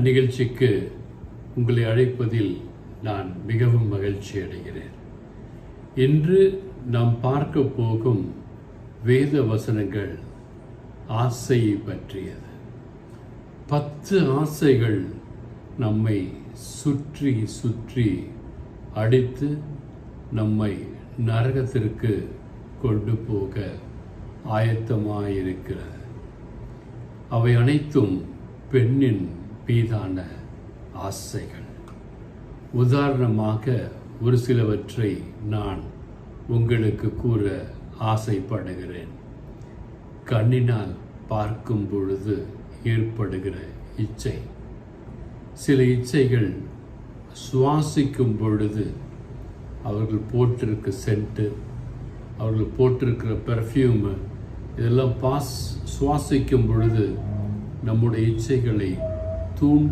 நிகழ்ச்சிக்கு உங்களை அழைப்பதில் நான் மிகவும் மகிழ்ச்சி அடைகிறேன். இன்று நாம் பார்க்க போகும் வேத வசனங்கள் ஆசையை பற்றியது. 10 ஆசைகள் நம்மை சுற்றி சுற்றி அடித்து நம்மை நரகத்திற்கு கொண்டு போக ஆயத்தமாயிருக்கிறது. அவை அனைத்தும் பெண்ணின் மீதான ஆசைகள். உதாரணமாக ஒரு சிலவற்றை நான் உங்களுக்கு கூற ஆசைப்படுகிறேன். கண்ணினால் பார்க்கும் பொழுது ஏற்படுகிற இச்சை. சில இச்சைகள் சுவாசிக்கும் பொழுது அவர்கள் போட்டிருக்க சென்ட்டு, அவர்கள் போட்டிருக்கிற பெர்ஃப்யூமு, இதெல்லாம் சுவாசிக்கும் பொழுது நம்முடைய இச்சைகளை தூண்டும்